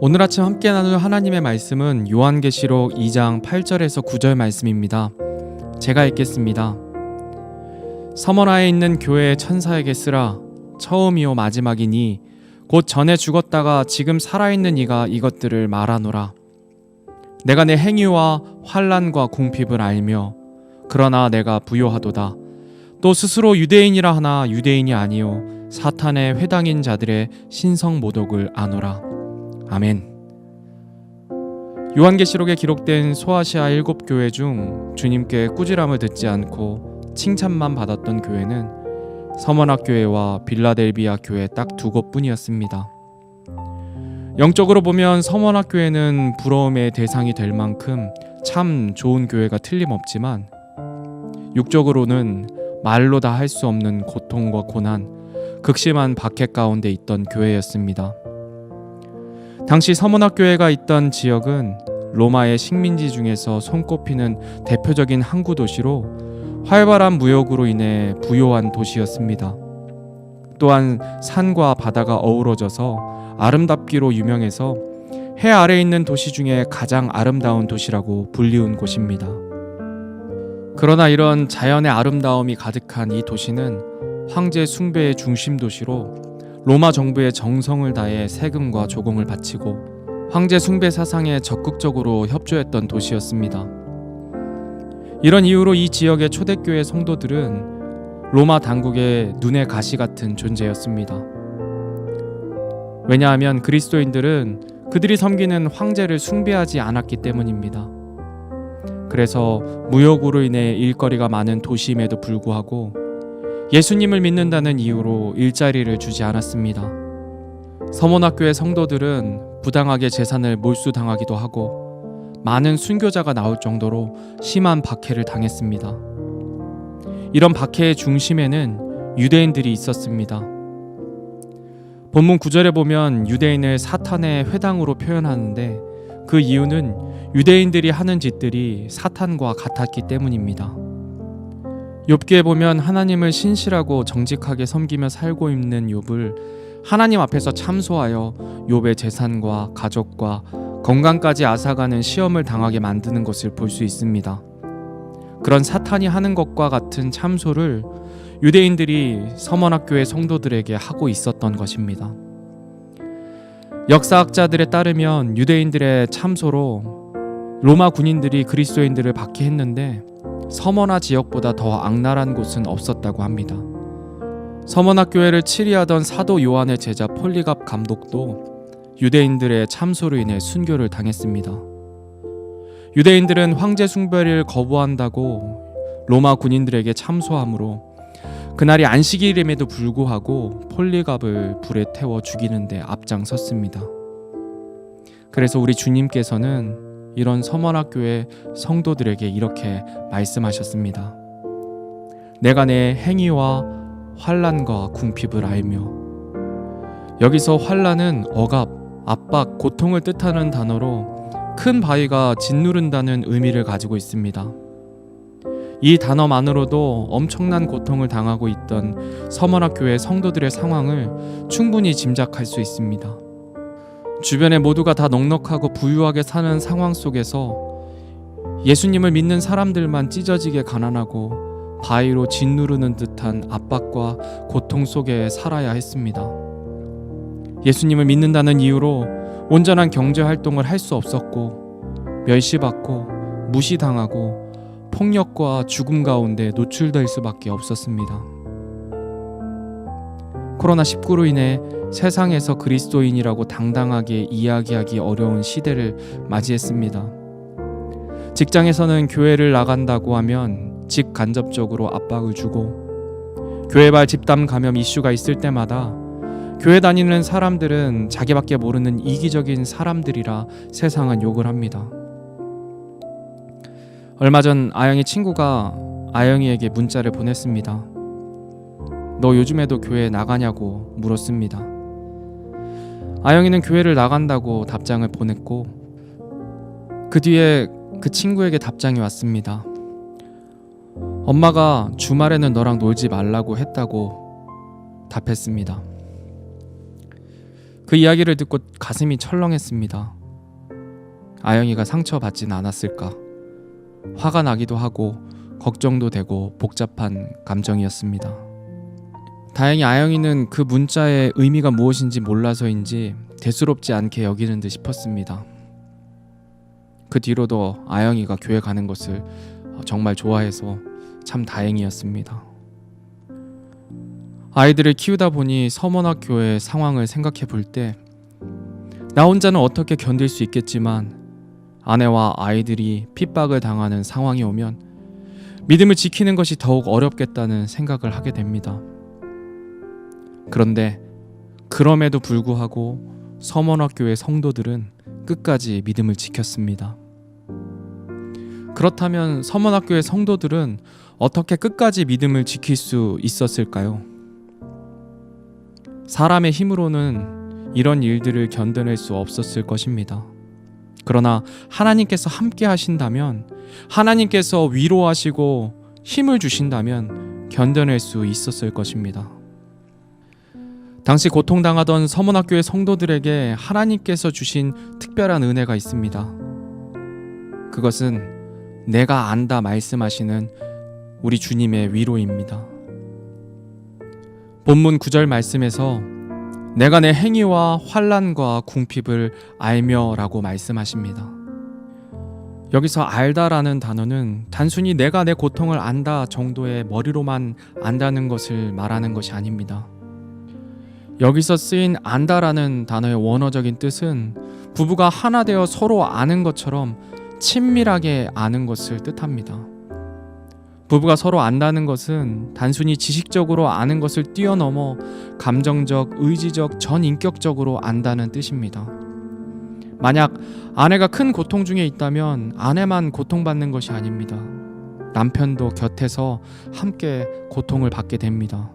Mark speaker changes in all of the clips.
Speaker 1: 오늘 아침 함께 나눌 하나님의 말씀은 요한계시록 2장 8절에서 9절 말씀입니다. 제가 읽겠습니다. 서머나에 있는 교회의 천사에게 쓰라. 처음이요 마지막이니 곧 전에 죽었다가 지금 살아있는 이가 이것들을 말하노라. 내가 내 행위와 환난과 궁핍을 알며 그러나 내가 부요하도다. 또 스스로 유대인이라 하나 유대인이 아니요 사탄의 회당인 자들의 신성 모독을 아노라. 아멘. 요한계시록에 기록된 소아시아 7교회 중 주님께 꾸지람을 듣지 않고 칭찬만 받았던 교회는 서머나 교회와 빌라델비아 교회 딱 2곳뿐이었습니다. 영적으로 보면 서머나 교회는 부러움의 대상이 될 만큼 참 좋은 교회가 틀림없지만 육적으로는 말로 다 할 수 없는 고통과 고난, 극심한 박해 가운데 있던 교회였습니다. 당시 서머나 교회가 있던 지역은 로마의 식민지 중에서 손꼽히는 대표적인 항구 도시로 활발한 무역으로 인해 부요한 도시였습니다. 또한 산과 바다가 어우러져서 아름답기로 유명해서 해 아래에 있는 도시 중에 가장 아름다운 도시라고 불리운 곳입니다. 그러나 이런 자연의 아름다움이 가득한 이 도시는 황제 숭배의 중심 도시로 로마 정부의 정성을 다해 세금과 조공을 바치고 황제 숭배 사상에 적극적으로 협조했던 도시였습니다. 이런 이유로 이 지역의 초대교회 성도들은 로마 당국의 눈의 가시 같은 존재였습니다. 왜냐하면 그리스도인들은 그들이 섬기는 황제를 숭배하지 않았기 때문입니다. 그래서 무역으로 인해 일거리가 많은 도시임에도 불구하고 예수님을 믿는다는 이유로 일자리를 주지 않았습니다. 서머나교회 성도들은 부당하게 재산을 몰수당하기도 하고 많은 순교자가 나올 정도로 심한 박해를 당했습니다. 이런 박해의 중심에는 유대인들이 있었습니다. 본문 9절에 보면 유대인을 사탄의 회당으로 표현하는데 그 이유는 유대인들이 하는 짓들이 사탄과 같았기 때문입니다. 욥기에 보면 하나님을 신실하고 정직하게 섬기며 살고 있는 욥을 하나님 앞에서 참소하여 욥의 재산과 가족과 건강까지 앗아가는 시험을 당하게 만드는 것을 볼 수 있습니다. 그런 사탄이 하는 것과 같은 참소를 유대인들이 서머나교회 성도들에게 하고 있었던 것입니다. 역사학자들에 따르면 유대인들의 참소로 로마 군인들이 그리스도인들을 박해했는데 서머나 지역보다 더 악랄한 곳은 없었다고 합니다. 서머나 교회를 치리하던 사도 요한의 제자 폴리갑 감독도 유대인들의 참소로 인해 순교를 당했습니다. 유대인들은 황제 숭배를 거부한다고 로마 군인들에게 참소하므로 그날이 안식일임에도 불구하고 폴리갑을 불에 태워 죽이는데 앞장섰습니다. 그래서 우리 주님께서는 이런 서머나 교회 성도들에게 이렇게 말씀하셨습니다. 내가 내 행위와 환난과 궁핍을 알며. 여기서 환난은 억압, 압박, 고통을 뜻하는 단어로 큰 바위가 짓누른다는 의미를 가지고 있습니다. 이 단어만으로도 엄청난 고통을 당하고 있던 서머나 교회 성도들의 상황을 충분히 짐작할 수 있습니다. 주변에 모두가 다 넉넉하고 부유하게 사는 상황 속에서 예수님을 믿는 사람들만 찢어지게 가난하고 바위로 짓누르는 듯한 압박과 고통 속에 살아야 했습니다. 예수님을 믿는다는 이유로 온전한 경제 활동을 할 수 없었고 멸시받고 무시당하고 폭력과 죽음 가운데 노출될 수밖에 없었습니다. 코로나19로 인해 세상에서 그리스도인이라고 당당하게 이야기하기 어려운 시대를 맞이했습니다. 직장에서는 교회를 나간다고 하면 직간접적으로 압박을 주고 교회발 집단 감염 이슈가 있을 때마다 교회 다니는 사람들은 자기밖에 모르는 이기적인 사람들이라 세상은 욕을 합니다. 얼마 전 아영이 친구가 아영이에게 문자를 보냈습니다. 너 요즘에도 교회 나가냐고 물었습니다. 아영이는 교회를 나간다고 답장을 보냈고 그 뒤에 그 친구에게 답장이 왔습니다. 엄마가 주말에는 너랑 놀지 말라고 했다고 답했습니다. 그 이야기를 듣고 가슴이 철렁했습니다. 아영이가 상처받진 않았을까? 화가 나기도 하고 걱정도 되고 복잡한 감정이었습니다. 다행히 아영이는 그 문자의 의미가 무엇인지 몰라서인지 대수롭지 않게 여기는 듯 싶었습니다. 그 뒤로도 아영이가 교회 가는 것을 정말 좋아해서 참 다행이었습니다. 아이들을 키우다 보니 서머나교회 상황을 생각해 볼 때 나 혼자는 어떻게 견딜 수 있겠지만 아내와 아이들이 핍박을 당하는 상황이 오면 믿음을 지키는 것이 더욱 어렵겠다는 생각을 하게 됩니다. 그런데 그럼에도 불구하고 서머나교회 성도들은 끝까지 믿음을 지켰습니다. 그렇다면 서머나교회 성도들은 어떻게 끝까지 믿음을 지킬 수 있었을까요? 사람의 힘으로는 이런 일들을 견뎌낼 수 없었을 것입니다. 그러나 하나님께서 함께 하신다면, 하나님께서 위로하시고 힘을 주신다면 견뎌낼 수 있었을 것입니다. 당시 고통당하던 서머나교회 성도들에게 하나님께서 주신 특별한 은혜가 있습니다. 그것은 내가 안다 말씀하시는 우리 주님의 위로입니다. 본문 9절 말씀에서 내가 내 행위와 환난과 궁핍을 알며 라고 말씀하십니다. 여기서 알다라는 단어는 단순히 내가 내 고통을 안다 정도의 머리로만 안다는 것을 말하는 것이 아닙니다. 여기서 쓰인 안다라는 단어의 원어적인 뜻은 부부가 하나 되어 서로 아는 것처럼 친밀하게 아는 것을 뜻합니다. 부부가 서로 안다는 것은 단순히 지식적으로 아는 것을 뛰어넘어 감정적, 의지적, 전인격적으로 안다는 뜻입니다. 만약 아내가 큰 고통 중에 있다면 아내만 고통받는 것이 아닙니다. 남편도 곁에서 함께 고통을 받게 됩니다.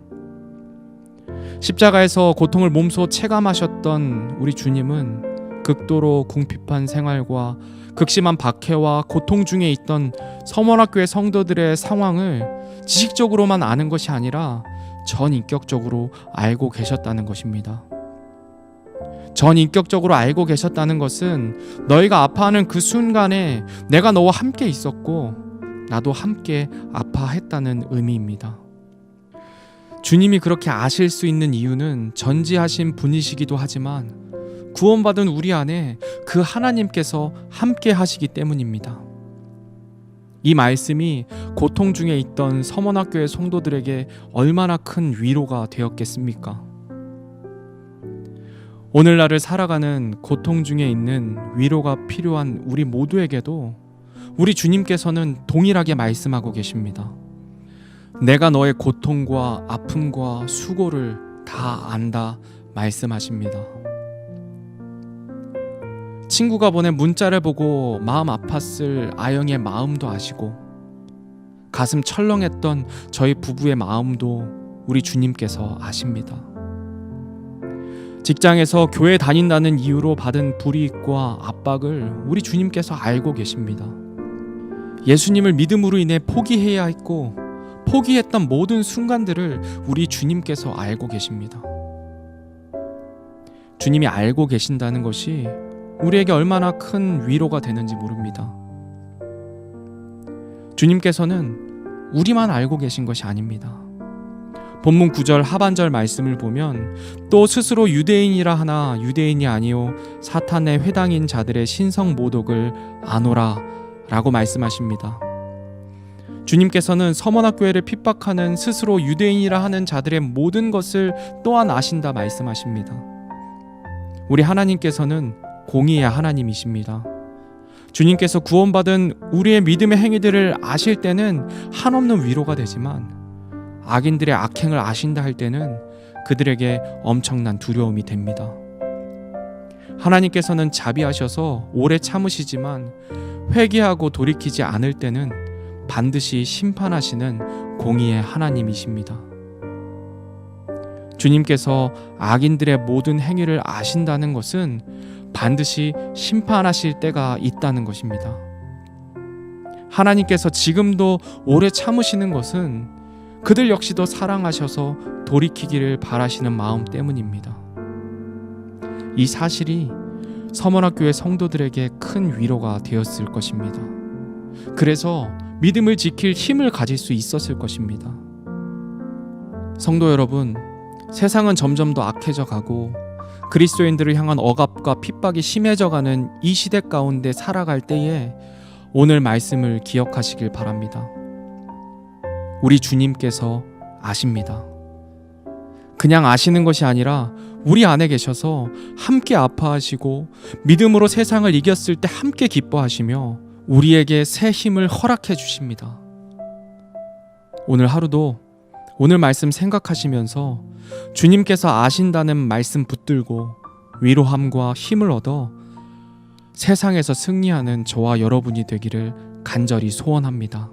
Speaker 1: 십자가에서 고통을 몸소 체감하셨던 우리 주님은 극도로 궁핍한 생활과 극심한 박해와 고통 중에 있던 서머나교회 성도들의 상황을 지식적으로만 아는 것이 아니라 전인격적으로 알고 계셨다는 것입니다. 전인격적으로 알고 계셨다는 것은 너희가 아파하는 그 순간에 내가 너와 함께 있었고 나도 함께 아파했다는 의미입니다. 주님이 그렇게 아실 수 있는 이유는 전지하신 분이시기도 하지만 구원받은 우리 안에 그 하나님께서 함께 하시기 때문입니다. 이 말씀이 고통 중에 있던 서머나교회 성도들에게 얼마나 큰 위로가 되었겠습니까? 오늘날을 살아가는 고통 중에 있는 위로가 필요한 우리 모두에게도 우리 주님께서는 동일하게 말씀하고 계십니다. 내가 너의 고통과 아픔과 수고를 다 안다 말씀하십니다. 친구가 보낸 문자를 보고 마음 아팠을 아영의 마음도 아시고 가슴 철렁했던 저희 부부의 마음도 우리 주님께서 아십니다. 직장에서 교회 다닌다는 이유로 받은 불이익과 압박을 우리 주님께서 알고 계십니다. 예수님을 믿음으로 인해 포기해야 했고 포기했던 모든 순간들을 우리 주님께서 알고 계십니다. 주님이 알고 계신다는 것이 우리에게 얼마나 큰 위로가 되는지 모릅니다. 주님께서는 우리만 알고 계신 것이 아닙니다. 본문 9절 하반절 말씀을 보면 또 스스로 유대인이라 하나 유대인이 아니요 사탄의 회당인 자들의 신성 모독을 아노라 라고 말씀하십니다. 주님께서는 서머나교회를 핍박하는 스스로 유대인이라 하는 자들의 모든 것을 또한 아신다 말씀하십니다. 우리 하나님께서는 공의의 하나님이십니다. 주님께서 구원받은 우리의 믿음의 행위들을 아실 때는 한없는 위로가 되지만 악인들의 악행을 아신다 할 때는 그들에게 엄청난 두려움이 됩니다. 하나님께서는 자비하셔서 오래 참으시지만 회개하고 돌이키지 않을 때는 반드시 심판하시는 공의의 하나님이십니다. 주님께서 악인들의 모든 행위를 아신다는 것은 반드시 심판하실 때가 있다는 것입니다. 하나님께서 지금도 오래 참으시는 것은 그들 역시도 사랑하셔서 돌이키기를 바라시는 마음 때문입니다. 이 사실이 서머나교회 성도들에게 큰 위로가 되었을 것입니다. 그래서 믿음을 지킬 힘을 가질 수 있었을 것입니다. 성도 여러분, 세상은 점점 더 악해져 가고 그리스도인들을 향한 억압과 핍박이 심해져 가는 이 시대 가운데 살아갈 때에 오늘 말씀을 기억하시길 바랍니다. 우리 주님께서 아십니다. 그냥 아시는 것이 아니라 우리 안에 계셔서 함께 아파하시고 믿음으로 세상을 이겼을 때 함께 기뻐하시며 우리에게 새 힘을 허락해 주십니다. 오늘 하루도 오늘 말씀 생각하시면서 주님께서 아신다는 말씀 붙들고 위로함과 힘을 얻어 세상에서 승리하는 저와 여러분이 되기를 간절히 소원합니다.